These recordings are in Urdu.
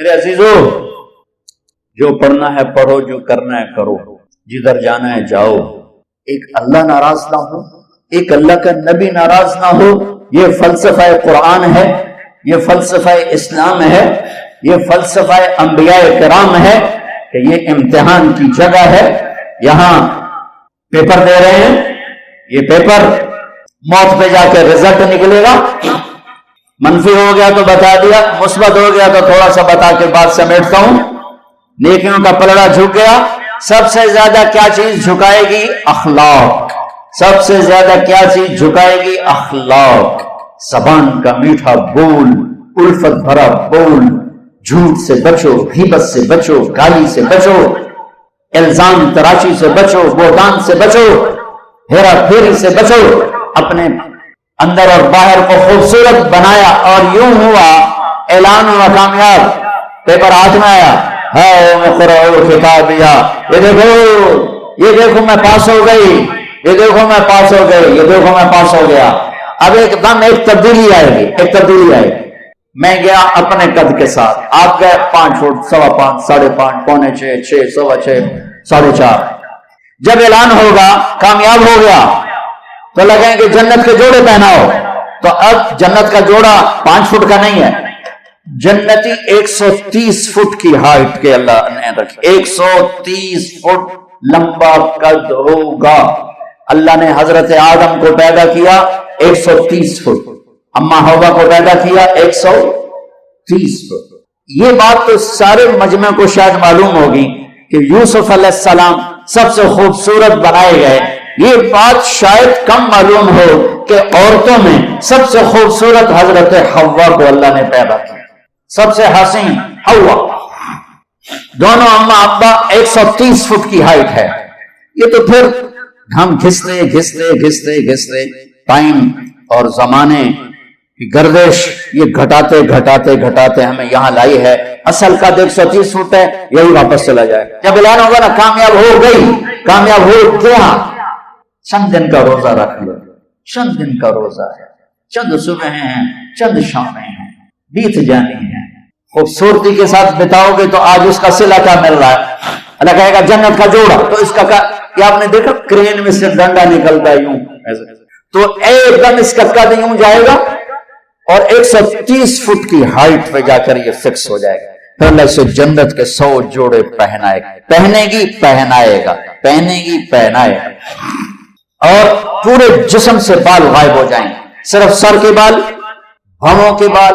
میرے عزیزو، جو پڑھنا ہے پڑھو، جو کرنا ہے کرو، جدھر جانا ہے جاؤ۔ ایک اللہ ناراض نہ ہو، ایک اللہ کا نبی ناراض نہ ہو، یہ فلسفہ قرآن ہے، یہ فلسفہ اسلام ہے، یہ فلسفہ انبیاء کرام ہے کہ یہ امتحان کی جگہ ہے۔ یہاں پیپر دے رہے ہیں، یہ پیپر موت پہ جا کے رزلٹ نکلے گا۔ منفی ہو گیا تو بتا دیا، مثبت ہو گیا تو تھوڑا سا بتا کے بات سمیٹتا ہوں۔ نیکیوں کا پلڑا جھک گیا، سب سے زیادہ کیا چیز جھکائے گی؟ اخلاق۔ سب سے زیادہ کیا چیز جھکائے گی؟ اخلاق۔ زبان کا میٹھا بول، الفت بھرا بول، جھوٹ سے بچو، غیبت سے بچو، گالی سے بچو، الزام تراشی سے بچو، بہتان سے بچو، ہیرا پھیری سے بچو۔ اپنے اندر اور باہر کو خوبصورت بنایا اور یوں ہوا، اعلان ہوا، کامیاب، پیپر ہاتھ میں آیا، کتابیا، یہ دیکھو میں پاس ہو گئی، یہ دیکھو میں پاس ہو گئی، یہ دیکھو میں پاس ہو گیا۔ اب ایک دم ایک تبدیلی آئے گی، ایک تبدیلی آئے گی۔ میں گیا اپنے قد کے ساتھ، آپ گئے 5 فٹ، 5.25، 5.5، پونے 6، 6، 6.25، 4.5۔ جب اعلان ہوگا کامیاب ہو گیا تو لگیں کہ جنت کے جوڑے پہناؤ، تو اب جنت کا جوڑا 5 فٹ کا نہیں ہے، جنتی 130 فٹ کی ہائٹ کے اللہ نے رکھی، 130 فٹ لمبا قد ہوگا۔ اللہ نے حضرت آدم کو پیدا کیا 130 فٹ، اما حوا کو پیدا کیا 130 فٹ۔ یہ بات تو سارے مجمع کو شاید معلوم ہوگی کہ یوسف علیہ السلام سب سے خوبصورت بنائے گئے، یہ بات شاید کم معلوم ہو کہ عورتوں میں سب سے خوبصورت حضرت حوا کو اللہ نے پیدا کیا، سب سے حسین حوا۔ دونوں اما ابا 130 فٹ کی ہائٹ ہے۔ یہ تو پھر ہم گھستے گھستے گھستے گھستے ٹائم اور زمانے کی گردش یہ گھٹاتے گھٹاتے گھٹاتے ہمیں یہاں لائی ہے۔ اصل قد 130 فٹ ہے، یہی واپس چلا جائے۔ جب اعلان ہوگا نا کامیاب ہو گئی، کامیاب ہو گیا، چند دن کا روزہ رکھ لو، چند دن کا روزہ ہے، چند صبح ہیں، چند شامیں ہیں، بیت جانی ہیں، خوبصورتی کے ساتھ بتاؤ گے تو آج اس کا صلہ کیا مل رہا ہے؟ اللہ کہے گا جنت کا جوڑا، تو اس کا کیا آپ نے دیکھا کرین میں سے ڈنڈا نکلتا ہے یوں ایسے، تو ایک دم اس کا قد یوں جائے گا اور 130 فٹ کی ہائٹ پہ جا کر یہ فکس ہو جائے گا۔ پھر اللہ اسے جنت کے 100 جوڑے پہنائے گا، پہنے گی پہنائے گا، پہنے گی پہنائے گا، اور پورے جسم سے بال غائب ہو جائیں گے، صرف سر کے بال، بھووں کے بال،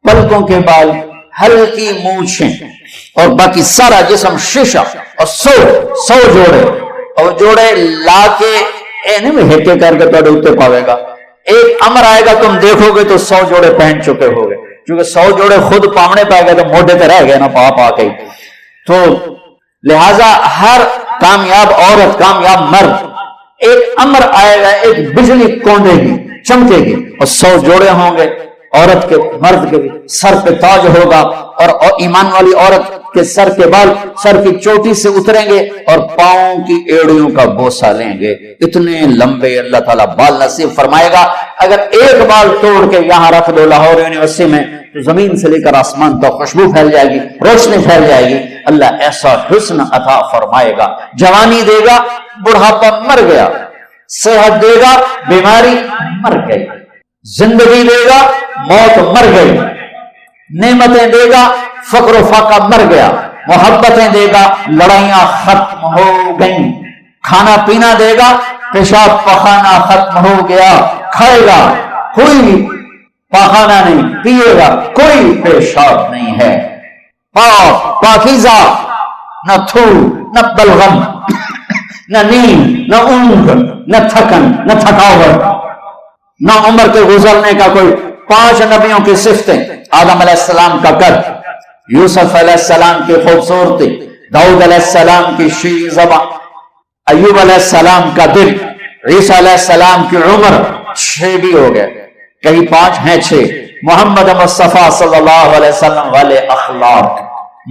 پلکوں کے بال، ہلکی مونچھیں، اور باقی سارا جسم شیشہ، اور 100 جوڑے، اور جوڑے لا کے نہیں ہٹے کر کے توڑے اتنے پاوے گا۔ ایک امر آئے گا تم دیکھو گے تو 100 جوڑے پہن چکے ہو گے، کیونکہ 100 جوڑے خود پامنے پائے گئے تو موڈے پہ رہ گئے نا پا کے۔ تو لہذا ہر کامیاب عورت، کامیاب مرد، ایک امر آئے گا، ایک بجلی کوندے گی، چمکے گی، اور 100 جوڑے ہوں گے، عورت کے مرد کے بھی سر پہ تاج ہوگا، اور ایمان والی عورت کے سر کے بال سر کی چوٹی سے اتریں گے اور پاؤں کی ایڑیوں کا بوسہ لیں گے۔ اتنے لمبے اللہ تعالیٰ بال نصیب فرمائے گا۔ اگر ایک بال توڑ کے یہاں رکھ دو لاہور یونیورسٹی میں تو زمین سے لے کر آسمان تک خوشبو پھیل جائے گی، روشنی پھیل جائے گی۔ اللہ ایسا حسن عطا فرمائے گا، جوانی دے گا، بڑھاپا مر گیا، صحت دے گا، بیماری مر گئی، زندگی دے گا، موت مر گئی، نعمتیں دے گا، فقر و فاقہ مر گیا، محبتیں دے گا، لڑائیاں ختم ہو گئیں، کھانا پینا دے گا، پیشاب پخانا ختم ہو گیا، کھائے گا کوئی پخانا نہیں، پیے گا کوئی پیشاب نہیں ہے، پاک پاکیزہ، نہ تھول، نہ بلغم، نہ نیند، نہ اونگ، نہ تھکن، نہ تھکاوٹ، نہ عمر کے گزرنے کا کوئی۔ 5 نبیوں کی صفتیں، آدم علیہ السلام کا قد، یوسف علیہ السلام کی خوبصورتی، داؤد علیہ السلام کی شیریں زبان، ایوب علیہ السلام کا دل، عیسیٰ علیہ السلام کی عمر، 6 بھی ہو گئے، کہیں 5 ہیں 6۔ محمد مصطفیٰ صلی اللہ علیہ وسلم والے اخلاق،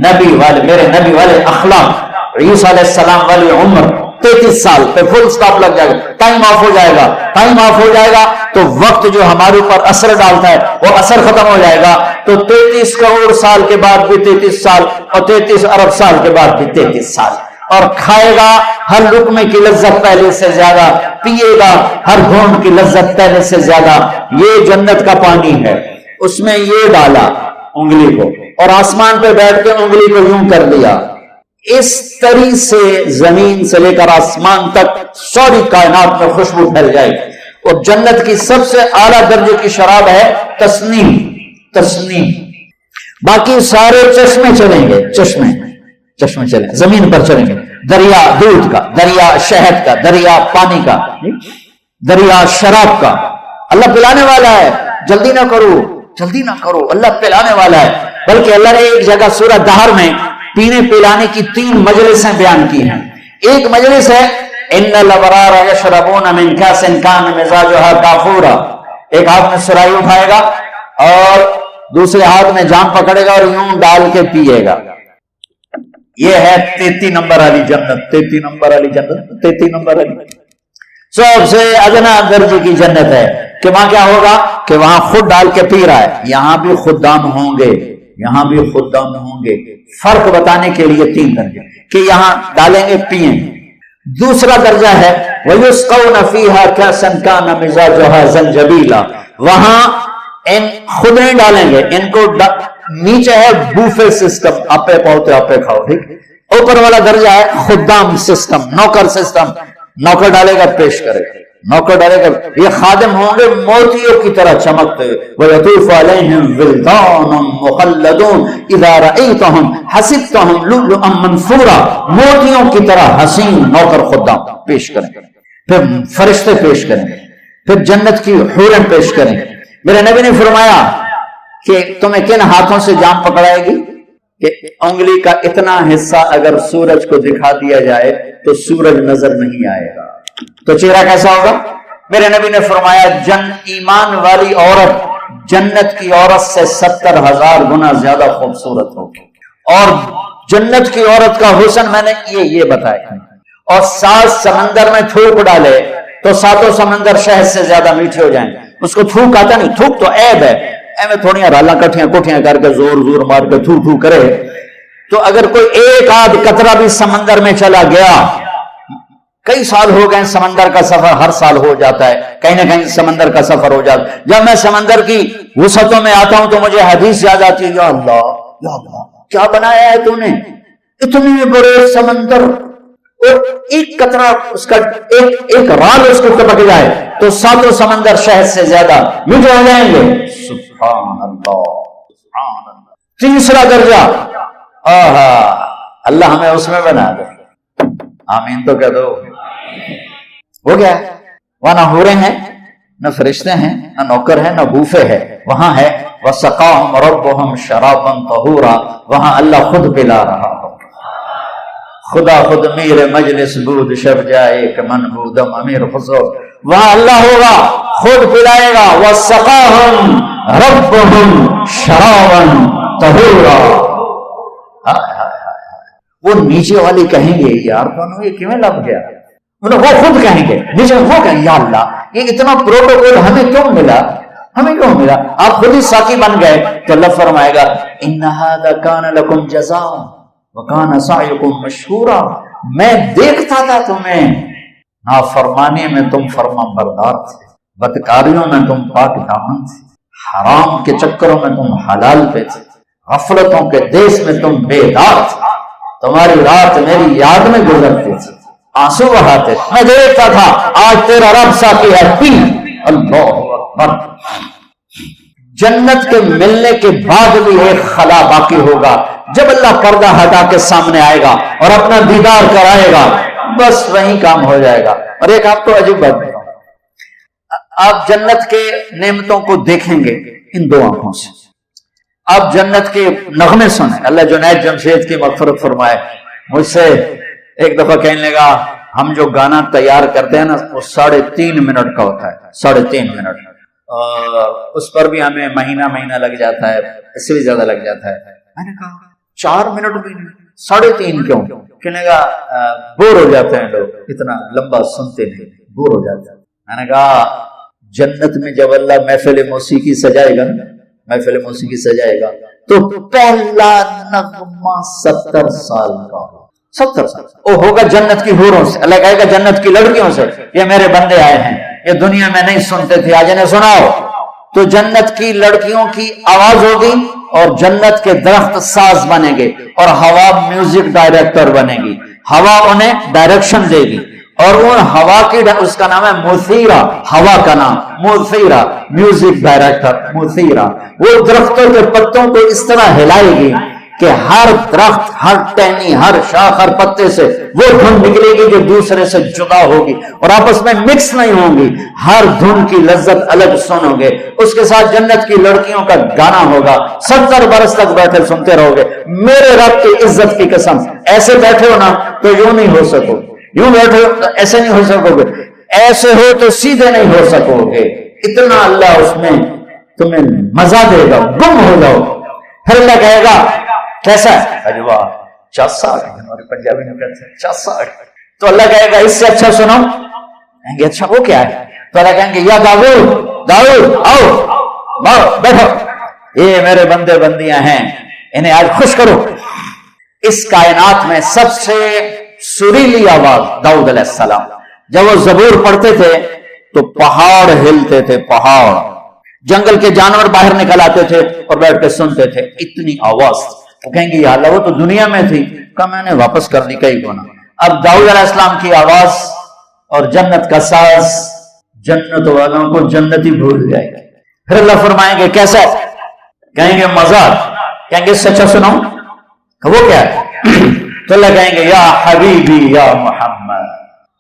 نبی والے، میرے نبی والے اخلاق، عیسیٰ علیہ السلام والی عمر، 33 سال پہ فل سٹاپ لگ جائے گا, ٹائم آف ہو جائے گا. ٹائم آف ہو جائے گا تو وقت جو ہمارے اوپر اثر ڈالتا ہے وہ اثر ختم ہو جائے گا. تو 33 کروڑ سال کے بعد بھی 33 سال, اور 33 ارب سال کے بعد بھی 33 سال. اور کھائے گا ہر لقمے کی لذت پہلے سے زیادہ, پیے گا ہر گھونٹ کی لذت پہلے سے زیادہ. یہ جنت کا پانی ہے. اس میں یہ ڈالا انگلی کو, اور آسمان پہ بیٹھ کے انگلی کو یوں کر دیا. اس طرح سے زمین سے لے کر آسمان تک ساری کائنات میں خوشبو پھیل جائے گی. اور جنت کی سب سے اعلیٰ درجے کی شراب ہے تسنیم. تسنیم. باقی سارے چشمے چلیں گے, چشمے چلیں, زمین پر چلیں گے. دریا دودھ کا, دریا شہد کا, دریا پانی کا, دریا شراب کا. اللہ پلانے والا ہے, جلدی نہ کرو, جلدی نہ کرو, اللہ پلانے والا ہے. بلکہ اللہ نے ایک جگہ سورہ دہر میں پینے پلانے کی 3 مجلسیں بیان کی ہیں. ایک مجلس ہے ان الابرار یشربون من کاس کان مزاجها کافورا. ایک ہاتھ میں سرائی اٹھائے گا اور دوسرے ہاتھ میں جام پکڑے گا اور یوں ڈال کے پیے گا. یہ ہے 33 نمبر والی جنت. 33 نمبر والی جنت, 33 نمبر والی سب سے ادنا درجے کی جنت ہے. کہ وہاں کیا ہوگا کہ وہاں خود ڈال کے پی رہا ہے. یہاں بھی خدام ہوں گے, یہاں بھی خدام ہوں گے. فرق بتانے کے لیے 3 درجے کہ یہاں ڈالیں گے پیئیں. دوسرا درجہ ہے وَيُسْقَوْنَ فِيهَا كَأْسًا كَانَ مِزَاجُهَا زَنْجَبِيلًا. وہاں ان خود نہیں ڈالیں گے, ان کو نیچے ہے بوفے سسٹم, آپے پہوتے آپے کھاؤ. ٹھیک. اوپر والا درجہ ہے خدام سسٹم, نوکر سسٹم. نوکر ڈالے گا پیش کرے گا, نوکر ڈالے گا. یہ خادم ہوں گے موتیوں کی طرح چمکتے. وَيَطُوفُ عَلَيْهِمْ وِلْدَانٌ مُخَلَّدُونَ إِذَا رَأَيْتَهُمْ حَسِبْتَهُمْ لُؤْلُؤًا مَّنثُورًا. موتیوں کی طرح حسین نوکر خدام پیش کریں گے. پھر فرشتے پیش کریں گے, پھر جنت کی حوریں پیش کریں گے. میرے نبی نے فرمایا کہ تمہیں کن ہاتھوں سے جام پکڑائے گی کہ انگلی کا اتنا حصہ اگر سورج کو دکھا دیا جائے تو سورج نظر نہیں آئے گا. تو چہرہ کیسا ہوگا؟ میرے نبی نے فرمایا ایمان والی عورت جنت کی عورت سے 70,000 گنا زیادہ خوبصورت ہوگی. اور جنت کی عورت کا حسن میں نے یہ بتایا. اور 7 سمندر میں تھوک ڈالے تو 7 سمندر شہد سے زیادہ میٹھے ہو جائیں. اس کو تھوک آتا نہیں, تھوک تو عیب ہے. میں تھوڑیاں رالا کٹھیاں کٹھیاں کر کے زور زور مار کے تھو تھو کرے تو اگر کوئی ایک آدھ قطرہ بھی سمندر میں چلا گیا, کئی سال ہو گئے سمندر کا سفر, ہر سال ہو جاتا ہے کہیں نہ کہیں سمندر کا سفر ہو جاتا ہے. جب میں سمندر کی وسعتوں میں آتا ہوں تو مجھے حدیث یاد آتی ہے, یا اللہ کیا بنایا ہے تو نے, اتنے بڑے سمندر اور ایک قطرہ اس کا ایک رال اس کو ٹپک جائے تو 7 سمندر شہد سے زیادہ میٹھے ہو جائیں گے. سبحان اللہ, سبحان اللہ. تیسرا درجہ, اللہ ہمیں اس میں بنا دے. آمین تو کہہ دو. ہو گیا. وہاں نہ حوریں ہیں, نہ فرشتے ہیں, نہ نوکر ہیں, نہ بوفے ہے. وہاں ہے وَسَقَاهُمْ رَبُّهُمْ شَرَابًا طَهُورًا. وہاں اللہ خود پلا رہا ہو. خدا خود میر مجلس بود شب جائے کہ من بودم امیر خسرو. وہاں اللہ ہوگا, خود پلائے گا. وَسَقَاهُمْ رَبُّهُمْ شَرَابًا طَهُورًا. وہ نیچے والی کہیں گے یار کونوں یہ کیوں لگ گیا, وہ خود کہیں گے نیچے, وہ کہیں یا اللہ یہ اتنا پروٹوکول ہمیں کیوں ملا, ہمیں کیوں ملا. آپ خود ہی ساقی بن گئے تو اللہ فرمائے گا ان ھذا کان لکم جزاء وکان سعیکم مشکورا. میں دیکھتا تھا تمہیں, نافرمانی میں تم فرما بردار تھے, بدکاریوں میں تم پاک دامن تھے, حرام کے چکروں میں تم حلال پہ تھے, غفلتوں کے دیس میں تم بیدار تھے. تمہاری رات میری یاد میں گزرتی تھی, آنسو بہاتے, میں دیکھتا تھا. آج تیرا رب ساقی ہے, پی. اللہ اکبر. جنت کے ملنے کے بعد بھی ایک خلا باقی ہوگا. جب اللہ پردہ ہٹا کے سامنے آئے گا اور اپنا دیدار کرائے گا, بس وہیں کام ہو جائے گا. اور ایک آپ کو عجیب بات بتاؤں, آپ جنت کے نعمتوں کو دیکھیں گے ان 2 آنکھوں سے. آپ جنت کے نغمے سنیں. اللہ جنید جمشید کی مغفرت فرمائے. مجھ سے ایک دفعہ کہنے لگا ہم جو گانا تیار کرتے ہیں نا وہ 3.5 منٹ کا ہوتا ہے, 3.5 منٹ. اس پر بھی ہمیں مہینہ لگ جاتا ہے, اس سے بھی زیادہ لگ جاتا ہے. میں نے کہا 4 منٹ بھی نہیں, 3.5 کیوں؟ کہنے کا بور ہو جاتے ہیں لوگ، اتنا لمبا سنتے نہیں، بور ہو جاتے ہیں۔ میں نے کہا جنت میں جب اللہ محفل موسیقی سجائے گا، محفل موسیقی سجائے گا تو پہلا نغمہ 70 سال کا، 70 سال وہ ہوگا جنت کی حوروں سے۔ اللہ کہے گا جنت کی لڑکیوں سے، یہ میرے بندے آئے ہیں، یہ دنیا میں نہیں سنتے تھے، آج انہیں سناؤ۔ تو جنت کی لڑکیوں کی آواز ہوگی اور جنت کے درخت ساز بنے گے اور ہوا میوزک ڈائریکٹر بنے گی، ہوا انہیں ڈائریکشن دے گی، اور ان ہوا کی اس کا نام ہے مثیرہ، ہوا کا نام مثیرہ، میوزک ڈائریکٹر مثیرہ۔ وہ درختوں کے پتوں کو اس طرح ہلائے گی کہ ہر درخت، ہر ٹہنی، ہر شاخ، ہر پتے سے وہ دھن نکلے گی جو دوسرے سے جدا ہوگی اور آپس میں مکس نہیں ہوں گی، ہر دھن کی لذت الگ سنو گے۔ اس کے ساتھ جنت کی لڑکیوں کا گانا ہوگا، 70 برس تک بیٹھے سنتے رہو گے۔ میرے رب کی عزت کی قسم، ایسے بیٹھے ہو نا تو یوں نہیں ہو سکو، یوں بیٹھے ہو تو ایسے نہیں ہو سکو گے، ایسے ہو تو سیدھے نہیں ہو سکو گے، اتنا اللہ اس میں تمہیں مزہ دے گا، گم ہو جاؤ۔ پھر اللہ کہے گا کیسا ہے؟ ارے واہ، 60 ہمارے پنجابی میں کہتے ہیں 60۔ تو اللہ کہے گا اس سے اچھا سنو، کہیں گے اچھا وہ کیا ہے؟ تو اللہ کہیں گے یا داؤد، داؤد آؤ بیٹھو، یہ میرے بندے بندیاں ہیں، انہیں آج خوش کرو۔ اس کائنات میں سب سے سریلی آواز داؤد علیہ السلام، جب وہ زبور پڑھتے تھے تو پہاڑ ہلتے تھے، پہاڑ، جنگل کے جانور باہر نکل آتے تھے اور بیٹھ کے سنتے تھے، اتنی آواز۔ وہ کہیں گے یا اللہ وہ تو دنیا میں تھی، کہا میں نے واپس کر دی کئی گنا۔ اب داؤد علیہ السلام کی آواز اور جنت کا ساز جنت والوں کو جنتی بھول جائے گی۔ پھر اللہ فرمائیں گے کیسا؟ کہیں گے مزہ، کہیں گے اس سے اچھا سناؤں، وہ کیا ہے؟ تو اللہ کہیں گے یا حبیبی یا محمد،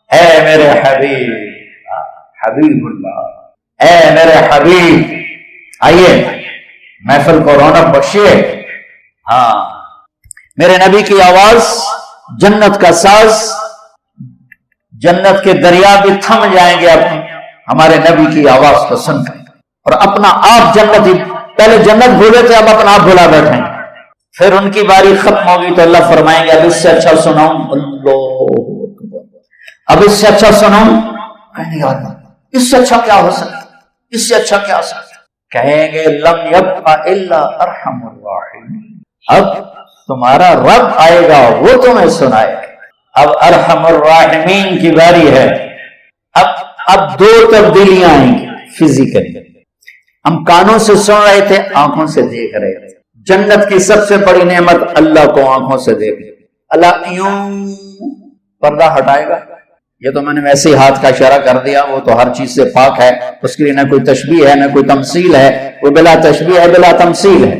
اے میرے حبیب، حبیب اللہ، اے میرے حبیب آئیے محفل کو رونق بخشیے۔ ہاں میرے نبی کی آواز، جنت کا ساز، جنت کے دریا بھی تھم جائیں گے ہمارے نبی کی آواز کو سن کر، اور اپنا آپ جنتی، پہلے جنت بھولے تھے اب اپنا آپ بھولا بیٹھیں۔ پھر ان کی باری ختم ہوگی تو اللہ فرمائیں گے اب اس سے اچھا سناؤں، اللہ اب اس سے اچھا سناؤں، کہیں گے اس سے اچھا کیا ہو سکتا، اس سے اچھا کیا ہو سکتا؟ کہیں گے لم یبقى الا ارحم الراحمین، اب تمہارا رب آئے گا وہ تمہیں سنائے گا۔ اب ارحم الراحمین کی باری ہے۔ اب 2 تبدیلیاں آئیں گی فزیکلی، ہم کانوں سے سن رہے تھے، آنکھوں سے دیکھ رہے تھے۔ جنت کی سب سے بڑی نعمت اللہ کو آنکھوں سے دیکھ، اللہ یوں پردہ ہٹائے گا، یہ تو میں نے ویسے ہاتھ کا اشارہ کر دیا، وہ تو ہر چیز سے پاک ہے، اس کے لیے نہ کوئی تشبیہ ہے نہ کوئی تمثیل ہے، وہ بلا تشبیہ ہے بلا تمثیل ہے۔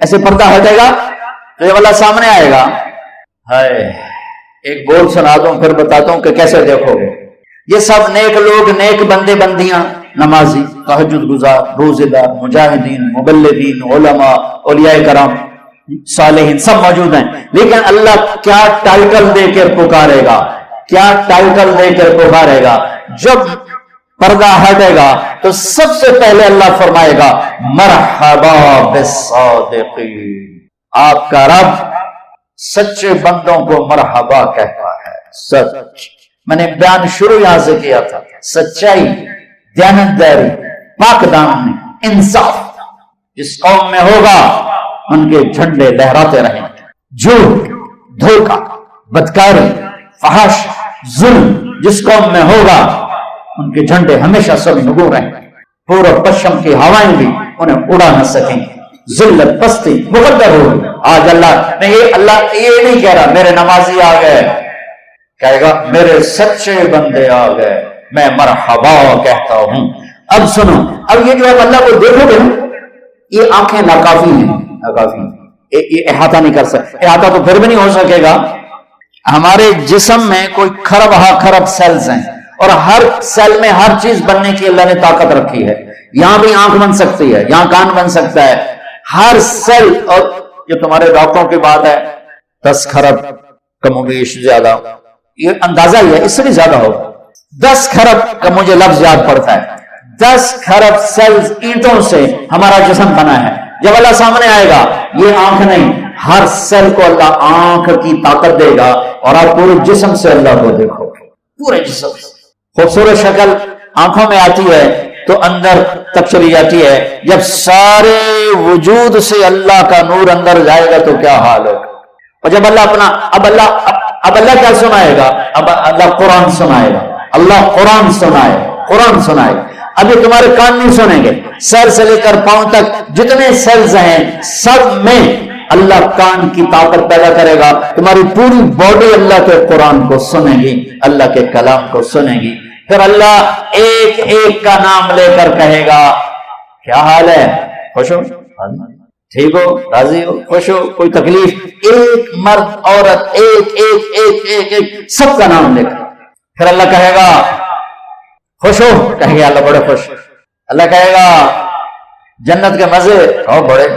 ایسے پردہ ہٹے گا تو یہ والا سامنے آئے گا۔ ہائے ایک بول سنا دوں پھر بتاتا ہوں کہ کیسے دیکھو گے۔ یہ سب نیک لوگ، نیک بندے بندیاں، نمازی، تہجد گزار، روزے دار، مجاہدین، مبلغین، علماء، اولیاء کرام، صالحین سب موجود ہیں، لیکن اللہ کیا ٹائٹل دے کر پکارے گا، کیا ٹائٹل دے کر پکارے گا؟ جب پردہ ہٹے گا تو سب سے پہلے اللہ فرمائے گا مرحبا بالصادقین، آپ کا رب سچے بندوں کو مرحبا کہتا ہے۔ سچ، میں نے بیان شروع یہاں سے کیا تھا، سچائی، دیانتداری، پاک دامنی، انصاف جس قوم میں ہوگا ان کے جھنڈے لہراتے رہیں گے۔ جھوٹ، دھوکہ، بدکاری، فحش، ظلم جس قوم میں ہوگا ان کے جھنڈے ہمیشہ سب نگو رہیں گے، پورب پشچم کی ہوائیں بھی انہیں اڑا نہ سکیں گے، ذلت پستی مقدر ہوگی۔ آج اللہ یہ نہیں کہہ رہا میرے نمازی آ گئے، کہے گا میرے سچے بندے آ گئے، میں مرحبا کہتا ہوں۔ اب سنو، اب یہ جو آپ اللہ کو دیکھو گے یہ آنکھیں ناکافی ہیں، ناکافی ہیں، یہ احاطہ نہیں کر سکتے، احاطہ تو پھر بھی نہیں ہو سکے گا۔ ہمارے جسم میں کوئی خرب سیلز ہیں اور ہر سیل میں ہر چیز بننے کی اللہ نے طاقت رکھی ہے۔ یہاں بھی آنکھ بن سکتی ہے، یہاں کان بن سکتا ہے، ہر سیل، اور یہ تمہارے ڈاکٹروں کی بات ہے 10 خرب کم و بیش زیادہ، یہ اندازہ ہی ہے، اس سے بھی زیادہ ہوگا۔ 10 خرب کا مجھے لفظ یاد پڑتا ہے، 10 خرب سیلز اینٹوں سے ہمارا جسم بنا ہے۔ جب اللہ سامنے آئے گا یہ آنکھ نہیں، ہر سیل کو اللہ آنکھ کی طاقت دے گا اور آپ پورے جسم سے اللہ کو دیکھو، پورے جسم سے خوبصورت شکل آنکھوں میں آتی ہے تو اندر تک چلی جاتی ہے، جب سارے وجود سے اللہ کا نور اندر جائے گا تو کیا حال ہوگا۔ اور جب اللہ اپنا اب اللہ کیا سنائے گا؟ اب اللہ قرآن سنائے گا، اللہ قرآن سنائے گا۔ ابھی تمہارے کان نہیں سنیں گے، سر سے لے کر پاؤں تک جتنے سیلز ہیں سب میں اللہ کان کی طاقت پیدا کرے گا، تمہاری پوری باڈی اللہ کے قرآن کو سنے گی، اللہ کے کلام کو سنے گی۔ پھر اللہ ایک ایک کا نام لے کر کہے گا کیا حال ہے، خوش ہو، ٹھیک ہو، راضی ہو، خوش ہو، کوئی تکلیف؟ ایک مرد عورت ایک ایک ایک ایک ایک سب کا نام لے کر پھر اللہ کہے گا خوش ہو، کہیں گے اللہ بڑے خوش۔ اللہ کہے گا جنت کے مزے اور بڑے،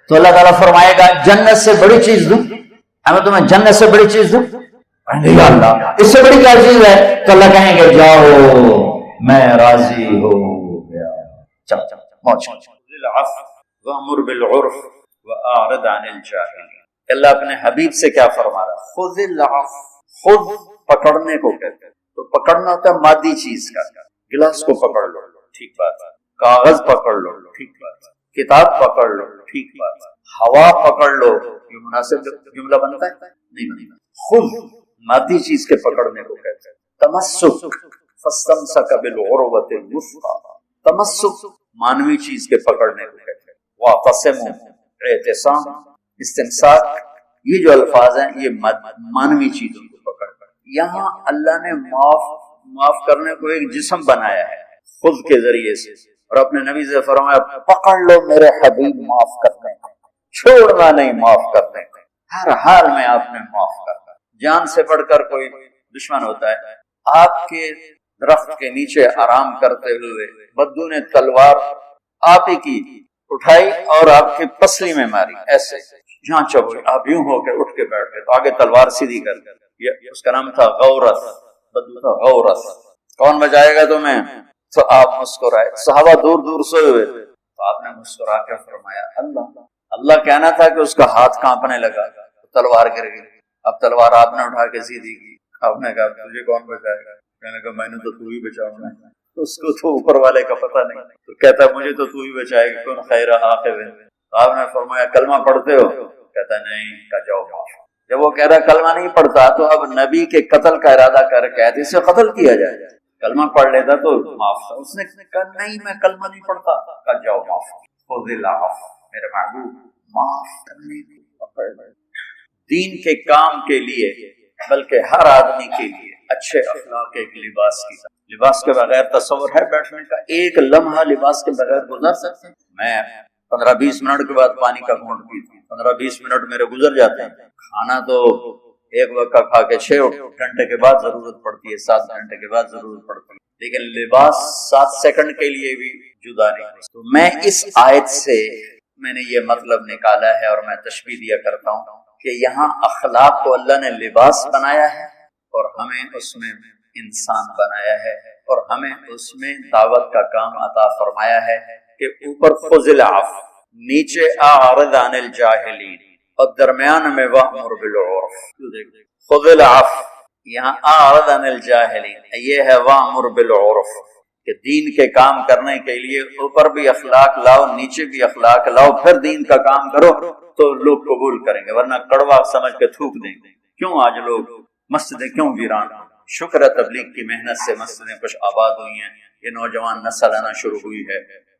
تو اللہ تعالیٰ فرمائے گا جنت سے بڑی چیز دوں، میں تمہیں جنت سے بڑی چیز دوں؟ یا اللہ اس سے بڑی کیا چیز ہے؟ تو اللہ کہیں گے جاؤ میں راضی ہو گیا، چل موج۔ وَأْمُرْ بِالْعُرْفِ وَأَعْرِضْ عَنِ الْجَاهِلِينَ۔ اللہ اپنے حبیب سے کیا فرما رہا ہے؟ خُذِ الْعَفْوَ، خود پکڑنے کو کہتے ہیں، تو پکڑنا ہوتا ہے مادی چیز کا، گلاس کو پکڑ لو ٹھیک بات، کاغذ پکڑ لو ٹھیک بات، کتاب پکڑ لو ٹھیک بات، ہوا پکڑ لو، یہ مناسب جملہ بنتا ہے نہیں بنتا۔ خود مادی چیز کے پکڑنے کو کہتے ہیں۔ تمسک، فاستمسک بالعروۃ الوثقی، تمسک مانوی چیز کے پکڑنے کو کہتے ہیں۔ واعتصموا، اعتصام، استمساک، یہ جو الفاظ ہیں یہ مانوی چیزوں کو پکڑ کر، یہاں اللہ نے معاف کرنے کو ایک جسم بنایا ہے خود کے ذریعے سے، اور اپنے نبی سے فرمایا پکڑ لو میرے حبیب معاف کرنے کو، چھوڑنا نہیں معاف کرنے کو، ہر حال میں آپ نے معاف کرنا۔ جان سے بڑھ کر کوئی دشمن ہوتا ہے، آپ کے درخت کے نیچے آرام کرتے ہوئے بدو نے تلوار آپ ہی کی اٹھائی اور آپ کی پسلی میں ماری، ایسے جہاں چبوئی، آپ یوں ہو کے اٹھ کے بیٹھ گئے تو آگے تلوار سیدھی کر گئے، اس کا نام تھا غورث، بدو تھا غورث، کون بچائے گا تمہیں؟ تو آپ مسکرائے، صحابہ دور دور سوئے ہوئے تھے، تو آپ نے مسکرا کے فرمایا اللہ کہنا تھا کہ اس کا ہاتھ کانپنے لگا، تلوار گر گئی، اب تلوار آپ نے اٹھا کے سیدھی کی، آپ نے کہا تجھے کون بچائے گا؟ کہنے لگا میں نے تو ہی بچاؤں گا، اس کو تو اوپر والے کا پتہ نہیں، تو کہتا مجھے تو ہی بچائے گا، کون خیر عاقب۔ آپ نے فرمایا کلمہ پڑھتے ہو؟ کہتا نہیں، کہا جاؤ معاف۔ جب وہ کہہ رہا کلمہ نہیں پڑھتا تو اب نبی کے قتل کا ارادہ کر کے اسے قتل کیا جائے، کلمہ پڑھ لیتا تو معاف تھا، اس نے کہا نہیں میں کلمہ نہیں پڑھتا، کہا جاؤ معاف۔ خذ العفو، میرے محبوب معاف کرنے کو پکڑ لے۔ دین کے کام کے لیے بلکہ ہر آدمی کے لیے اچھے اخلاق ایک لباس کی طرح، لباس کے بغیر تصور ہے بیٹھنے کا؟ ایک لمحہ لباس کے بغیر گزر سکتے ہیں؟ میں 15-20 منٹ کے بعد پانی کا گھونٹ پیتا ہوں، 15-20 منٹ میرے گزر جاتے ہیں۔ کھانا تو ایک وقت کا کھا کے 6 گھنٹے کے بعد ضرورت پڑتی ہے، 7 گھنٹے کے بعد ضرورت پڑتی ہے، لیکن لباس 7 سیکنڈ کے لیے بھی جدا نہیں ہو۔ تو میں اس آیت سے میں نے یہ مطلب نکالا ہے اور میں تشبیہ دیا کرتا ہوں کہ یہاں اخلاق کو اللہ نے لباس بنایا ہے اور ہمیں اس میں انسان بنایا ہے، اور ہمیں اس میں دعوت کا کام عطا فرمایا ہے کہ اوپر خذ العفو، نیچے اعرض عن الجاہلین، اور درمیان میں وامر بالعرف۔ خذ العفو، یہاں اعرض عن الجاہلین، یہ ہے وامر بالعرف، کہ دین کے کام کرنے کے لیے اوپر بھی اخلاق لاؤ، نیچے بھی اخلاق لاؤ، پھر دین کا کام کرو تو لوگ قبول کریں گے، ورنہ کڑوا سمجھ کے تھوک دیں گے۔ کیوں آج لوگ مسجدیں کیوں ویران؟ شکر ہے تبلیغ کی محنت سے مسجدیں کچھ آباد ہوئی ہیں، یہ نوجوان نسل آنا شروع ہوئی ہے،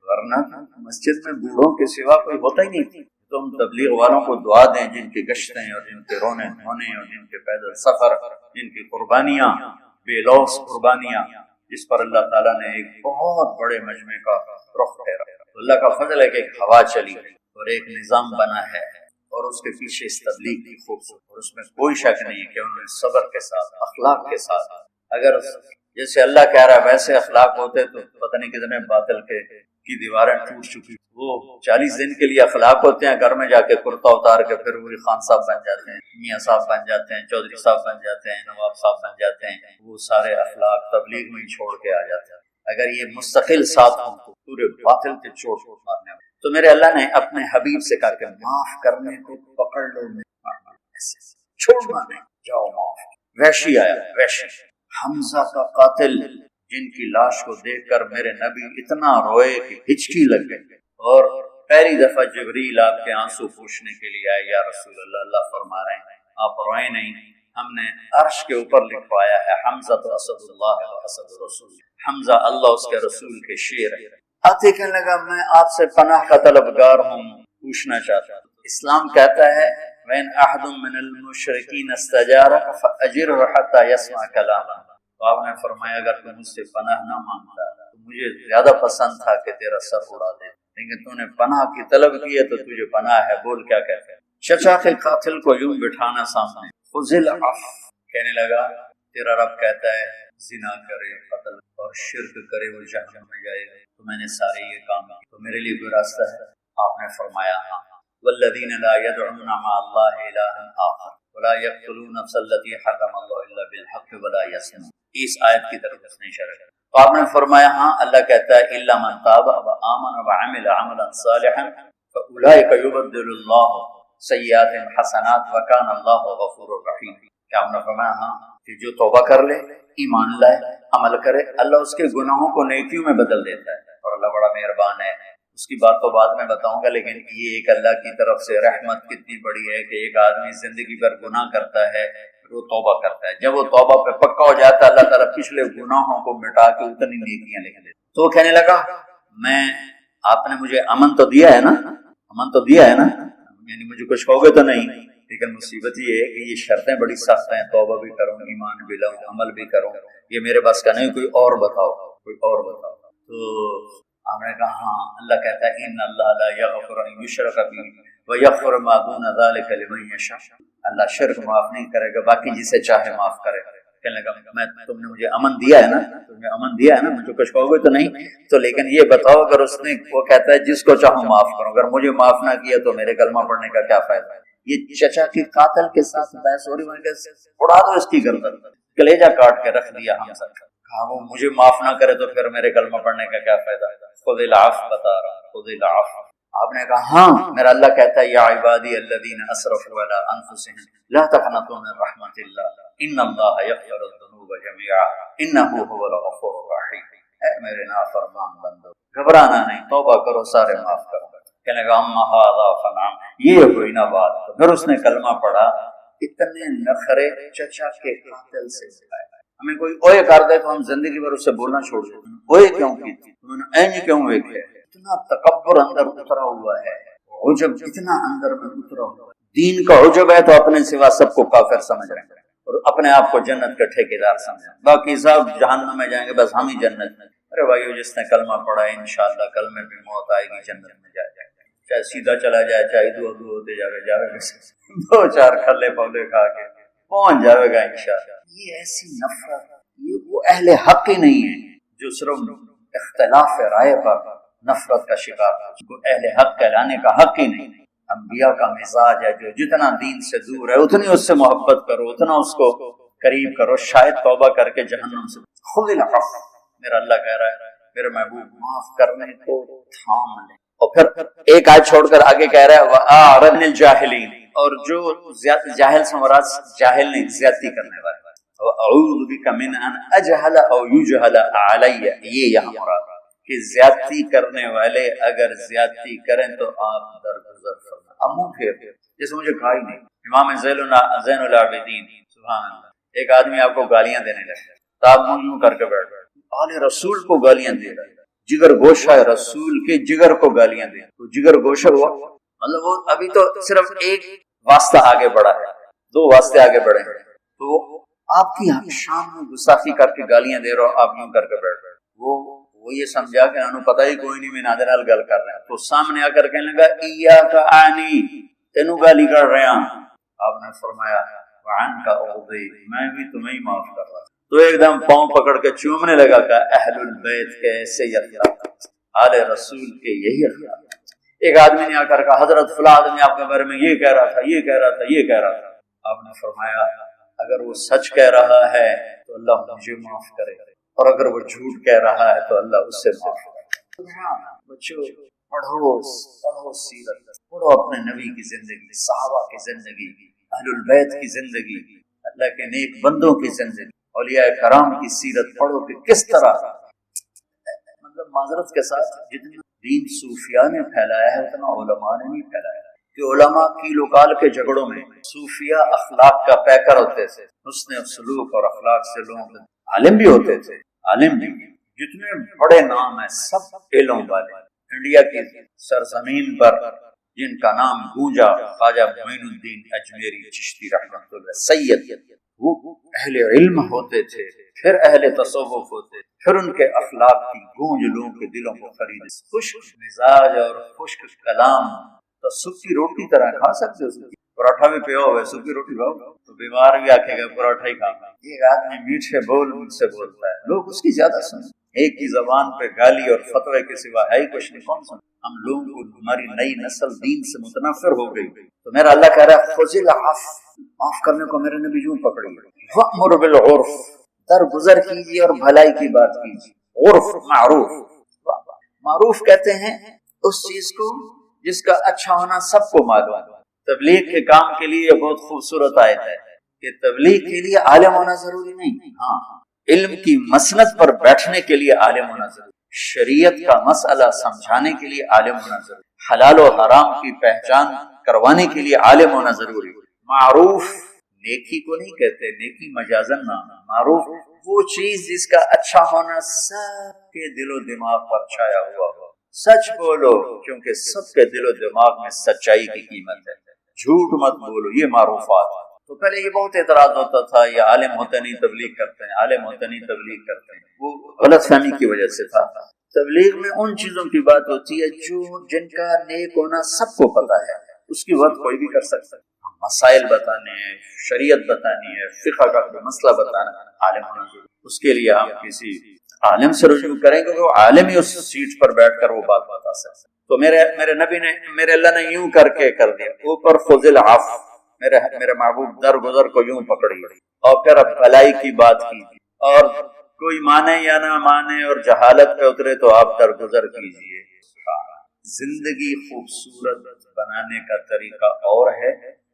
ورنہ مسجد میں بوڑھوں کے سوا کوئی ہوتا ہی نہیں۔ تم تبلیغ والوں کو دعا دیں جن کی گشتیں اور جن کے رونے دھونے اور جن کے پیدل سفر، جن کی قربانیاں، بے لوث قربانیاں، جس پر اللہ تعالیٰ نے ایک بہت بڑے مجمع کا رخ پھیرا۔ اللہ کا فضل ہے کہ ایک ہوا چلی اور ایک نظام بنا ہے، اور اس کے پیچھے اس تبلیغ کی خوبصورت، اور اس میں کوئی شک نہیں ہے کہ انہوں نے صبر کے ساتھ، اخلاق کے ساتھ، اگر جیسے اللہ کہہ رہا ہے ویسے اخلاق ہوتے تو پتہ نہیں کتنے باطل کی دیواریں ٹوٹ چکی۔ وہ 40 دن کے لیے اخلاق ہوتے ہیں، گھر میں جا کے کرتا اتار کے پھر وہی خان صاحب بن جاتے ہیں، میاں صاحب بن جاتے ہیں، چودھری صاحب بن جاتے ہیں، نواب صاحب بن جاتے ہیں، وہ سارے اخلاق تبلیغ میں ہی چھوڑ کے آ جاتے ہیں۔ اگر یہ مستقل ساتھ ہوں تو پورے باطل کے چوٹ مارنے تو میرے اللہ نے اپنے حبیب سے کہا کہ معاف کرنے کو پکڑ لو، چھوڑنا نہیں، جاؤ معاف۔ وحشی آیا، وحشی حمزہ کا قاتل، جن کی لاش کو دیکھ کر میرے نبی اتنا روئے کہ ہچکی لگ گئی، اور پہلی دفعہ جبریل آپ کے آنسو پوچھنے کے لیے آئے، یا رسول اللہ، اللہ فرما رہے ہیں آپ روئے نہیں، ہم نے عرش کے اوپر لکھوایا ہے حمزہ تو اسد اللہ و اسد رسول، حمزہ اللہ اس کے رسول کے شیر ہے۔ آتے کہنے لگا میں آپ سے پناہ کا طلبگار ہوں، پوچھنا چاہتا ہوں۔ اسلام کہتا ہے وَإِنْ أَحَدٌ مِّنَ الْمُشْرِكِينَ اسْتَجَارَكَ فَأَجِرْهُ حَتَّى يَسْمَعَ كَلَامًا، تو آپ نے فرمایا اگر تم مجھ سے پناہ نہ مانگتا تو مجھے زیادہ پسند تھا کہ تیرا سر اڑا دے، لیکن تو نے پناہ کی طلب کی ہے تو تجھے پناہ ہے، بول کیا کہتے ہیں۔ چچا کے قاتل کو یوں بٹھانا سامنے، خُذِ الْعَفْوَ، کہنے لگا تیرا رب کہتا ہے زنا کرے، قتل اور شرک کرے وہ جہنم میں جائے گا، تو میں نے سارے یہ کام کیے، تو میرے لیے کوئی راستہ ہے؟ آپ نے فرمایا ہاں، والذین لا يدعون مع اللہ الہا آخر ولا يقتلون النفس التي حرم اللہ الا بالحق ولا يزنون، اس آیت کی طرف اس نے اشارہ کیا۔ تو آپ نے فرمایا ہاں، اللہ کہتا ہے الا من تاب وآمن وعمل عملا صالحا فاولئک یبدل اللہ سیئات حسنات وکان اللہ غفور رحیم۔ کیا آپ نے فرمایا ہاں کہ جو توبہ کر لے، ایمان لائے، عمل کرے، اللہ اس کے گناہوں کو نیکیوں میں بدل دیتا ہے، اور اللہ بڑا مہربان ہے۔ اس کی بات تو بعد میں بتاؤں گا، لیکن یہ ایک اللہ کی طرف سے رحمت کتنی بڑی ہے کہ ایک آدمی زندگی بھر گناہ کرتا ہے، پھر وہ توبہ کرتا ہے، جب وہ توبہ پہ پکا ہو جاتا ہے اللہ تعالیٰ پچھلے گناہوں کو مٹا کے اتنی نیکیاں لکھ دیتا۔ تو وہ کہنے لگا میں، آپ نے مجھے امن تو دیا ہے نا، امن تو دیا ہے نا، یعنی مجھے کچھ ہوگے تو نہیں، لیکن مصیبت یہ ہے کہ یہ شرطیں بڑی سخت ہیں، توبہ بھی کروں، ایمان بھی لاؤں، عمل بھی کروں، یہ میرے بس کا نہیں، کوئی اور بتاؤ، کوئی اور بتاؤ۔ تو ہم نے کہا ہاں، اللہ کہتا ہے ان اللہ لا یغفر ان یشرک بہ ویغفر ما دون ذلک لمن یشاء، اللہ شرک معاف نہیں کرے گا، باقی جسے چاہے معاف کرے گا۔ کہنے لگا میں، تم نے مجھے امن دیا ہے نا، تم نے امن دیا ہے نا، مجھے کچھ کہو گے تو نہیں، تو لیکن یہ بتاؤ اگر اس نے، وہ کہتا ہے جس کو چاہوں معاف کروں، اگر مجھے معاف نہ کیا تو میرے کلمہ پڑھنے کا کیا فائدہ ہے؟ یہ چچا کے قاتل کے ساتھ بحث ہو رہی، میں کہ اڑا دو اس کی گردن، کلیجہ کاٹ کے رکھ دیا ہم سب۔ کہا وہ مجھے معاف نہ کرے تو پھر میرے کلمہ پڑھنے کا کیا فائدہ؟ خذ العفو بتا رہا ہوں، خذ العفو۔ آپ نے کہا ہاں، میرا اللہ کہتا ہے یا عبادی الذین اسرفوا علی انفسہم لا تقنطوا من رحمت اللہ ان اللہ یغفر الذنوب جميعا انہ هو الغفور الرحیم۔ اے میرے نافرمان بندو، گھبرانا نہیں، توبہ کرو، سارے معاف کرو۔ کہنے لگا اما ھذا فنعم، یہ ہوئی نا بات۔ تو پھر اس نے کلمہ پڑھا، اتنے نخرے چچا کے قاتل سے اٹھائے۔ ہمیں کوئی اوئے کر دے تو ہم زندگی بھر اس سے بولنا چھوڑ دیتے، اوئے کیوں کی تھی، انہوں نے اینج کیوں ویکھے، اتنا تکبر اندر اترا ہوا ہے، عجب اتنا اندر میں اترا ہوا ہے، دین کا عجب ہے تو اپنے سوا سب کو کافر سمجھ رہے ہیں اور اپنے آپ کو جنت کے ٹھیکیدار سمجھ رہے ہیں، باقی سب جہنم میں جائیں گے، بس ہم ہی جنت میں۔ ارے بھائیو، جس نے کلمہ پڑھا ہے انشاءاللہ کلمے پہ موت آئے گی، جنت میں جائے گا، چاہے سیدھا چلا جائے، چاہے دو ہوتے جاوے گا، دو چار کھلے پودے کھا کے پہنچ جاوے گا انشاءاللہ۔ یہ ایسی نفرت، یہ وہ اہل حق ہی نہیں ہے جو صرف اختلاف رائے پر نفرت کا شکار ہے، کو اہل حق کہلانے کا حق ہی نہیں۔ انبیاء کا مزاج ہے جو جتنا دین سے دور ہے اتنی اس سے محبت کرو، اتنا اس کو قریب کرو، شاید توبہ کر کے جہنم سے۔ خذ العفو، میرا اللہ کہہ رہا ہے میرے محبوب معاف کرنے کو تھام لے، اور پھر ایک آیت چھوڑ کر آگے کہہ رہا ہے وَأَعْرِضْ عَنِ الْجَاهِلِينَ، اور جو جاہل سے مراد جاہل نہیں، زیادتی کرنے والے، وَأَعُوذُ بِكَ مِنْ أَنْ أَجْهَلَ أَوْ يُجْهَلَ عَلَيَّ، یہ یہاں مراد کہ زیادتی کرنے والے اگر زیادتی کریں تو آپ درگزر فرمائیں، اب منہ پھیر، جیسے مجھے کہا ہی نہیں۔ امام زین العابدین سبحان اللہ، ایک آدمی آپ کو گالیاں دینے لگے تو آپ منہ یوں کر کے بیٹھ گئے، آل رسول کو گالیاں دے رہا ہے، جگر گوشہ رسول کے جگر کو گالیاں دے، تو جگر گوشہ ہوا مطلب وہ ابھی تو صرف ایک واسطہ آگے بڑھا ہے، دو واسطے آگے بڑھے ہیں، تو آپ کی شان میں گستاخی کر کے گالیاں دے رہا ہو، آپ یوں کر کے بیٹھ گئے۔ وہ یہ سمجھا کہ انہوں پتہ ہی کوئی نہیں، میں نادر حال گل کر رہے ہیں، تو سامنے آ کر کہنے لگا ایاک آنی، تینوں گالی کر رہے ہیں۔ آپ نے فرمایا وعنک اغضی، میں بھی تمہیں ہی معاف کر رہا، تو ایک دم پاؤں پکڑ کے چومنے لگا کہ اہل البیت کے ایسے ہی اخلاق، آل رسول کے یہی اخلاق۔ ایک آدمی نے آ کر کہا حضرت فلاں آدمی آپ کے بارے میں یہ کہہ رہا تھا، یہ کہہ رہا تھا، یہ کہہ رہا تھا۔ آپ نے فرمایا اگر وہ سچ کہہ رہا ہے تو اللہ مجھے معاف کرے، اور اگر وہ جھوٹ کہہ رہا ہے تو اللہ اس سے معاف کرے۔ بچوں، پڑھو سیرت، پڑھو اپنے نبی کی زندگی، صحابہ کی زندگی، اہل البیت کی زندگی، اللہ کے نیک بندوں کی زندگی، اولیاء کرام کی سیرت پڑھو کہ کس طرح، مطلب معذرت کے ساتھ جتنا دین صوفیاء نے پھیلایا ہے اتنا علماء نے نہیں پھیلایا ہے، کہ علماء کی لوکال کے جھگڑوں میں صوفیاء اخلاق کا پیکر ہوتے تھے، حسن سلوک اور اخلاق سے لوگوں کے عالم بھی ہوتے تھے، عالم بھی جتنے بڑے نام ہیں سب علم والے، انڈیا کی سرزمین پر جن کا نام گونجا، خواجہ معین الدین اجمیری چشتی رحمۃ اللہ سید، وہ اہل علم ہوتے تھے، پھر اہل تصوف ہوتے، پھر ان کے اخلاق کی گونج لوگوں کے دلوں کو خرید، خشک مزاج اور خشک کلام، تو سکی روٹی طرح کھا سکتے ہو، پراٹھا بھی پیا ہوا ہے، سکی روٹی کھاؤ تو بیمار بھی آکھے گا پراٹھا ہی کھانا۔ ایک آدمی میٹھے بول مجھ سے بولتا ہے، لوگ اس کی زیادہ سنیں، ایک کی زبان پہ گالی اور فتوے کے سوا ہے ہی کچھ نہیں، کون سن؟ ہم لوگوں کو ہماری نئی نسل دین سے متنفر ہو گئی، تو میرا اللہ کہہ رہا ہے خذل عفو، معاف کرنے کو میرے نبی یوں پکڑی، وامر بالعرف، درگزر کیجیے اور بھلائی کی بات کیجیے، عرف معروف، معروف کہتے ہیں اس چیز کو جس کا اچھا ہونا سب کو معلوم ہے۔ تبلیغ کے کام کے لیے یہ بہت خوبصورت آیت ہے کہ تبلیغ کے لیے عالم ہونا ضروری نہیں، ہاں علم کی مسند پر بیٹھنے کے لیے عالم ہونا ضروری، شریعت کا مسئلہ سمجھانے کے لیے عالم ہونا ضروری، حلال و حرام کی پہچان کروانے کے لیے عالم ہونا ضروری۔ معروف نیکی کو نہیں کہتے، نیکی مجازن نام ہے، معروف وہ چیز جس کا اچھا ہونا سب کے دل و دماغ پر چھایا ہوا ہو، سچ بولو کیونکہ سب کے دل و دماغ میں سچائی کی قیمت ہے، جھوٹ مت بولو، یہ معروفات۔ تو پہلے یہ بہت اعتراض ہوتا تھا، یہ عالم ہوتے نہیں تبلیغ کرتے ہیں، عالم ہوتے نہیں تبلیغ کرتے ہیں، وہ غلط فہمی کی وجہ سے تھا۔ تبلیغ میں ان چیزوں کی بات ہوتی ہے جو جن کا نیک ہونا سب کو پتا ہے، اس کی بات کوئی بھی کر سکتا ہے، مسائل بتانے ہیں، شریعت بتانی ہے، فقہ کا کوئی مسئلہ بتانا، عالم ہونا ضروری، اس کے لیے ہم کسی عالم سے رجوع کریں گے، وہ عالم ہی اس سیٹ پر بیٹھ کر وہ بات بتا سکتا ہے۔ تو میرے نبی نے، میرے اللہ نے یوں کر کے کر دیا، اوپر خذل عفو، میرے محبوب درگزر کو یوں پکڑی، اور پھر اب بھلائی کی بات کی، اور کوئی مانے یا نہ مانے اور جہالت پہ اترے تو آپ درگزر کیجئے۔ زندگی خوبصورت بنانے کا طریقہ اور ہے،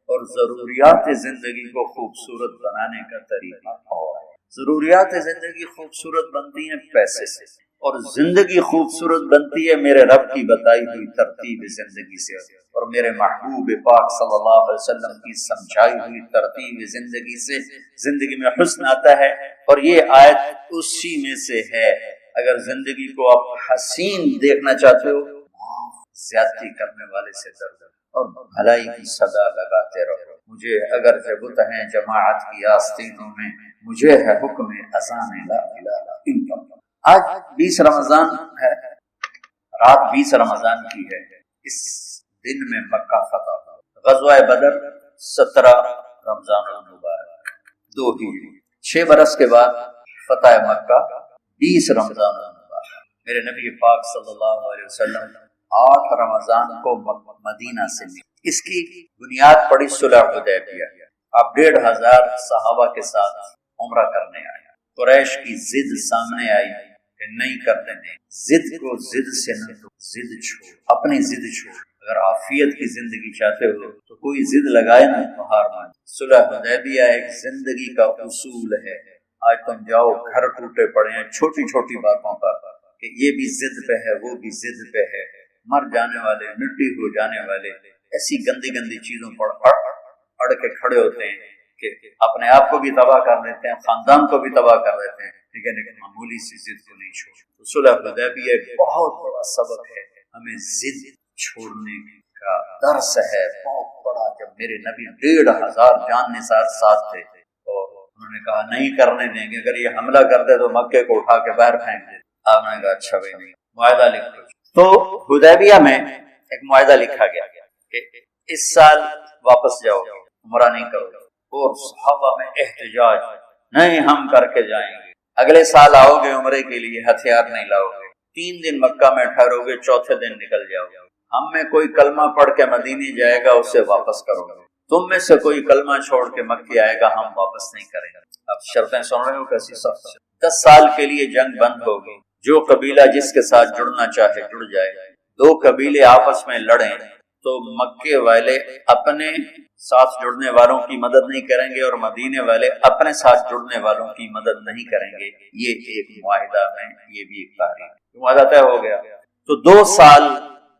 اور ضروریات زندگی کو خوبصورت بنانے کا طریقہ اور ہے۔ ضروریات زندگی خوبصورت بنتی ہیں پیسے سے، اور زندگی خوبصورت بنتی ہے میرے رب کی بتائی ہوئی ترتیب زندگی سے، اور میرے محبوب پاک صلی اللہ علیہ وسلم کی سمجھائی ہوئی ترتیب زندگی سے زندگی میں حسن آتا ہے۔ اور یہ آیت اسی میں سے ہے، اگر زندگی کو آپ حسین دیکھنا چاہتے ہو، زیادتی کرنے والے سے درد اور بھلائی کی صدا لگاتے رہو۔ مجھے اگر جبت ہیں جماعت کی آستینوں میں، مجھے ہے حکم اذان لا الہ الا اللہ۔ آج 20 رمضان ہے، رات 20 رمضان کی ہے، اس دن میں مکہ فتح ہوا، غزوہ بدر 17 رمضان المبارک 2 ہجری، 6 برس کے بعد فتح مکہ 20 رمضان المبارک۔ میرے نبی پاک صلی اللہ علیہ وسلم 8 رمضان کو مدینہ سے نکلے۔ اس کی بنیاد پڑی صلح حدیبیہ، اب 1500 صحابہ کے ساتھ عمرہ کرنے آئے۔ قریش کی ضد سامنے آئی کہ نہیں کرنے دیں، ضد کو ضد سے نہ تو، ضد چھوڑ، اپنی ضد چھوڑ، اگر عافیت کی زندگی چاہتے ہو تو کوئی ضد لگائے نہ تو ہار مان۔ صلح حدیبیہ ایک زندگی کا اصول ہے۔ آج تم جاؤ، گھر ٹوٹے پڑے ہیں چھوٹی چھوٹی باتوں پر، کہ یہ بھی ضد پہ ہے، وہ بھی ضد پہ ہے، مر جانے والے، مٹی ہو جانے والے، ایسی گندی گندی چیزوں پر اڑ کے کھڑے ہوتے ہیں کہ اپنے آپ کو بھی تباہ کر دیتے ہیں، خاندان کو بھی تباہ کر دیتے ہیں، لیکن ایک معمولی سی ضد کو نہیں چھوڑ۔ صلح حدیبیہ ایک بہت بڑا سبق ہے، ہمیں ضد چھوڑنے کا درس ہے بہت بڑا۔ جب میرے نبی 1500 جان نثار ساتھ تھے اور انہوں نے کہا نہیں کرنے دیں گے، اگر یہ حملہ کر دے تو مکے کو اٹھا کے باہر پھینک دے، آپ نے کہا اچھا بھائی نہیں، معاہدہ لکھ لو۔ تو حدیبیہ میں ایک معاہدہ لکھا گیا کہ اس سال واپس جاؤ، عمرہ نہیں کرو، اور صحابہ میں احتجاج، نہیں ہم کر کے جائیں گے، اگلے سال آؤ گے عمرے کے لیے، ہتھیار نہیں لاؤ گے، 3 دن مکہ میں ٹھہرو گے، چوتھے دن نکل جاؤ گے، ہم میں کوئی کلمہ پڑھ کے مدینے جائے گا اسے واپس کرو گے، تم میں سے کوئی کلمہ چھوڑ کے مکے آئے گا ہم واپس نہیں کریں گے۔ اب شرطیں سن رہے ہو کیسی سخت ہیں۔ 10 سال کے لیے جنگ بند ہوگی، جو قبیلہ جس کے ساتھ جڑنا چاہے جڑ جائے، دو قبیلے آپس میں لڑیں تو مکے والے اپنے ساتھ جڑنے والوں کی مدد نہیں کریں گے اور مدینے والے اپنے ساتھ جڑنے والوں کی مدد نہیں کریں گے. یہ ایک معاہدہ میں یہ بھی ایک تاریخ معاہدہ طے ہو گیا. تو 2 سال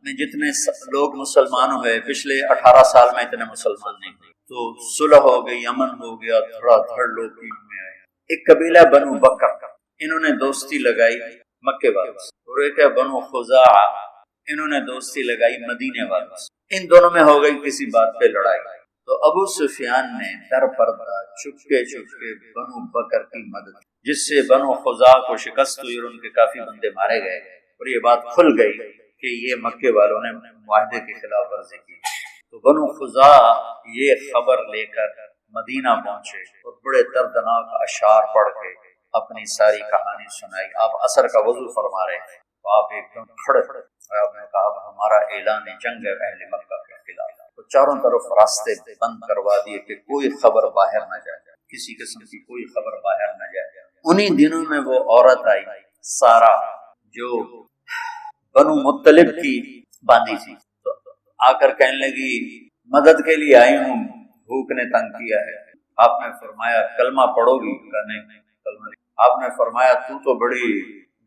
میں جتنے لوگ مسلمان ہوئے، پچھلے 18 سال میں اتنے مسلمان نہیں ہوئے، تو صلح ہو گئی، امن ہو گیا، تھوڑا تھوڑ لوگ میں آئے. ایک قبیلہ بنو بکر، انہوں نے دوستی لگائی مکے والوں سے، اور ایک ہے بنو خزاعہ، انہوں نے دوستی لگائی مدینے والوں سے. ان دونوں میں ہو گئی کسی بات پہ لڑائی. تو ابو سفیان نے در پردہ چھپکے چھپکے بنو بکر کی مدد، جس سے بنو خزاعہ کو شکست ہوئی اور ان کے کافی بندے مارے گئے، اور یہ بات کھل گئی کہ یہ مکے والوں نے معاہدے کی خلاف ورزی کی. تو بنو خزاعہ یہ خبر لے کر مدینہ پہنچے اور بڑے دردناک اشعار پڑھ کے اپنی ساری کہانی سنائی. آپ عصر کا وضو فرما رہے ہیں تو آپ ایک دم کھڑے اور آپ نے کہا اب ہمارا اعلان جنگ ہے اہل مکہ کے خلاف. تو چاروں طرف راستے بند کروا دیے کہ کوئی خبر باہر نہ جائے، کسی قسم کی کوئی خبر باہر نہ جائے. انہی دنوں میں وہ عورت آئی سارا، جو بنو مطلب کی باندھی تھی، تو آ کر کہنے لگی مدد کے لیے آئی ہوں، بھوک نے تنگ کیا ہے. آپ نے فرمایا کلمہ پڑھو گی؟ کلمہ. آپ نے فرمایا تو بڑی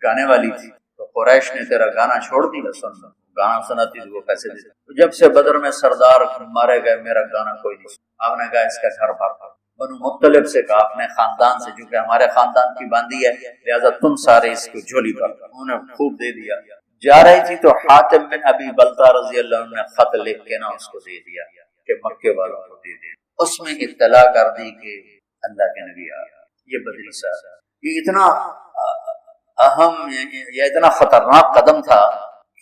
گانے والی تھی، تو قریش نے تیرا گانا چھوڑ دیا. گانا سناتی تو وہ پیسے دیتے. جب سے بدر میں سردار مارے گئے میرا گانا کوئی نہیں. آپ نے کہا اس کا گھر بھر کر. بنو مطلب سے کہا اپنے خاندان سے، جو کہ ہمارے خاندان کی باندھی ہے، لہذا تم سارے اس کو جھولی پر. انہوں نے خوب دے دیا. جا رہی تھی تو حاتم بن ابی بلتہ رضی اللہ عنہ نے خط لکھ کے نا اس کو دے دیا کہ مکے والوں کو دے دے. اس میں اطلاع کر دی کہ اللہ کے نبی آ گیا. یہ بدری صاحب یہ اتنا اہم یا اتنا خطرناک قدم تھا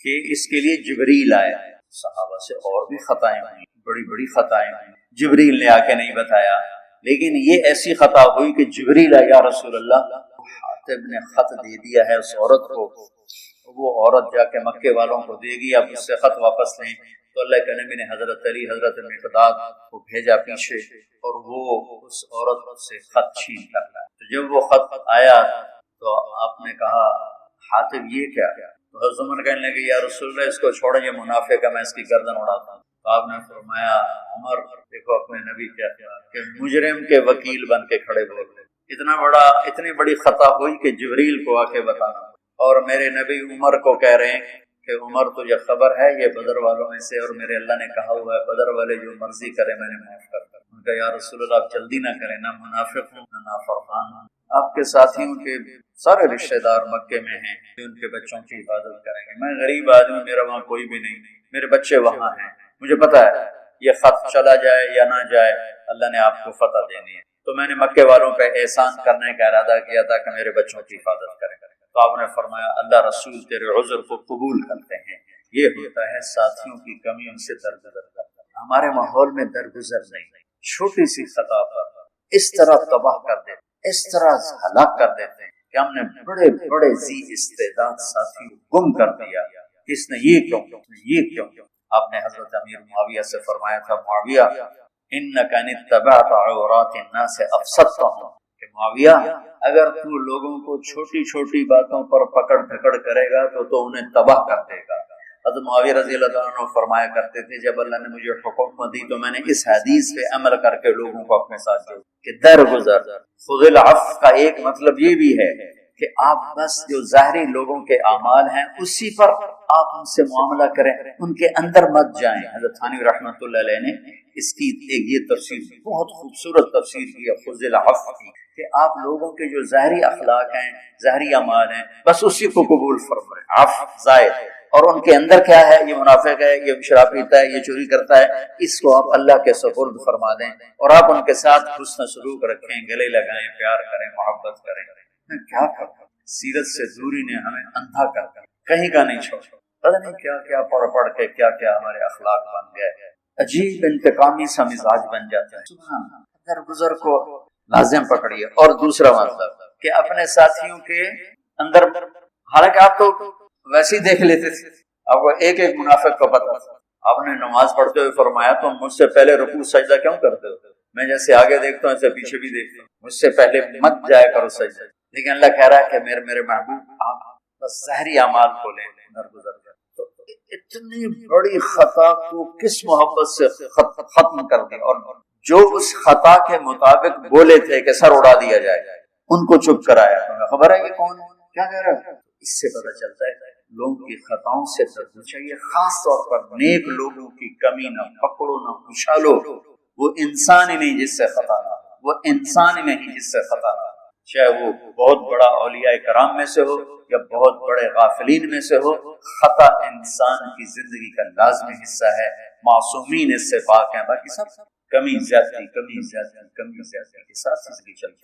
کہ اس کے لیے جبریل آئے. صحابہ سے اور بھی خطائیں ہوئی، بڑی بڑی خطائیں ہوئی، جبریل نے آ کے نہیں بتایا. لیکن یہ ایسی خطا ہوئی کہ جبریل آیا یا رسول اللہ حاتم نے خط دے دیا ہے اس عورت کو، وہ عورت جا کے مکے والوں کو دے گی، آپ اس سے خط واپس لیں. تو اللہ کے نبی نے حضرت علی، حضرت مقداد کو بھیجا پیچھے، اور وہ اس عورت سے خط چھین کر لائے. تو جب وہ خط آیا تو آپ نے کہا حاتم یہ کیا؟ تو حضرت عمر کہنے لگے یا رسول اللہ اس کو چھوڑیں، یہ منافق ہے، میں اس کی گردن اڑاتا ہوں. تو آپ نے فرمایا عمر دیکھو اپنے نبی کیا کہ مجرم کے وکیل بن کے کھڑے بول رہے. اتنی بڑی خطا ہوئی کہ جبریل کو آ کے بتانا، اور میرے نبی عمر کو کہہ رہے ہیں کہ عمر تجھے خبر ہے یہ بدر والوں میں سے، اور میرے اللہ نے کہا ہوا ہے بدر والے جو مرضی کرے میں نے معاف کر دیا. ان کا یا رسول اللہ آپ جلدی نہ کریں، نہ منافق ہوں نہ نافرمان ہوں. آپ کے ساتھیوں کے سارے رشتہ دار مکے میں ہیں، ان کے بچوں کی حفاظت کریں گے. میں غریب آدمی، میرا وہاں کوئی بھی نہیں، میرے بچے وہاں ہیں، مجھے پتا ہے یہ خط چلا جائے یا نہ جائے اللہ نے آپ کو فتح دینی ہے. تو میں نے مکے والوں پہ احسان کرنے کا ارادہ کیا تھا کہ میرے بچوں کی حفاظت کریں. تو آپ نے فرمایا اللہ رسول تیرے عذر کو قبول کرتے ہیں. یہ ہوتا ہے ساتھیوں کی کمیوں سے درگزر کرنا. ہمارے ماحول میں درگزر نہیں، چھوٹی سی خطا پر اس طرح تباہ کر دیتے، اس طرح ہلاک کر دیتے ہیں کہ ہم نے بڑے بڑے ذی استعداد ساتھی کو گم کر دیا. اس نے یہ کیوں، یہ کیوں؟ آپ نے حضرت امیر معاویہ سے فرمایا تھا معاویہ انک ان اتبعت عورات الناس افسدتهم، کہ معاویہ اگر تو لوگوں کو چھوٹی چھوٹی باتوں پر پکڑ دھکڑ کرے گا تو انہیں تباہ کر دے گا. حضرت معاویہ رضی اللہ عنہ فرمایا کرتے تھے جب اللہ نے مجھے حکومت دی تو میں نے اس حدیث پہ عمل کر کے لوگوں کو اپنے ساتھ جوڑا کہ درگزر. خذ العفو کا ایک مطلب یہ بھی ہے کہ آپ بس جو ظاہری لوگوں کے اعمال ہیں اسی پر آپ ان سے معاملہ کریں، ان کے اندر مت جائیں. حضرت تھانوی رحمۃ اللہ علیہ نے اس کی ایک یہ تفسیر بہت خوبصورت تفسیر کی ہے خذ العفو کی، کہ آپ لوگوں کے جو ظاہری اخلاق ہیں، ظاہری اعمال ہیں، بس اسی کو قبول فرمائیں. عفو زائد، اور ان کے اندر کیا ہے، یہ منافق ہے، یہ شراب پیتا ہے، یہ چوری کرتا ہے، اس کو آپ اللہ کے سپرد فرما دیں اور آپ ان کے ساتھ حسن سلوک رکھیں، گلے لگائیں، پیار کریں، محبت کریں. کیا کریں، سیرت سے دوری نے ہمیں اندھا کر دیا، کہیں کا نہیں چھوڑا. پتہ نہیں کیا کیا پڑھ کے کیا کیا ہمارے اخلاق بن گئے، عجیب انتقامی سا مزاج بن جاتا ہے. سبحان اللہ، درگزر کو لازم پکڑیے. اور دوسرا مطلب کہ اپنے ساتھیوں کے اندر، حالانکہ آپ تو ویسے ہی دیکھ لیتے تھے، آپ کو ایک ایک منافق کو پتا تھا. آپ نے نماز پڑھتے ہوئے فرمایا تم مجھ سے پہلے رکوع سجدہ کیوں کرتے ہو؟ میں جیسے آگے دیکھتا ہوں ایسے پیچھے بھی دیکھتا ہوں، مجھ سے پہلے مت جایا کرو سجدہ. لیکن اللہ کہہ رہا ہے کہ میرے محبوب آپ بس ظاہری اعمال کو لیں، درگزر کریں. تو اتنی بڑی خطا کو کس محبت سے ختم کر دیا، اور جو اس خطا کے مطابق بولے تھے کہ سر اڑا دیا جائے ان کو چپ کرایا۔ تمہیں خبر ہے یہ کون ہے، کیا کہہ رہا ہے؟ اس سے پتہ چلتا ہے لوگوں کی خطاؤں سے ڈرنا چاہیے، خاص طور پر نیک لوگوں کی کمی نہ پکڑو نہ اچھالو۔ وہ انسان ہی نہیں جس سے خطا نہ ہو، وہ انسان ہی نہیں جس سے خطا نہ ہو، چاہے وہ بہت بڑا اولیاء کرام میں سے ہو یا بہت بڑے غافلین میں سے ہو، خطا انسان کی زندگی کا لازمی حصہ ہے۔ معصومین اس سے پاک ہیں، باقی سب کمی زیادتی کے ساتھ زندگی چلتی ہے۔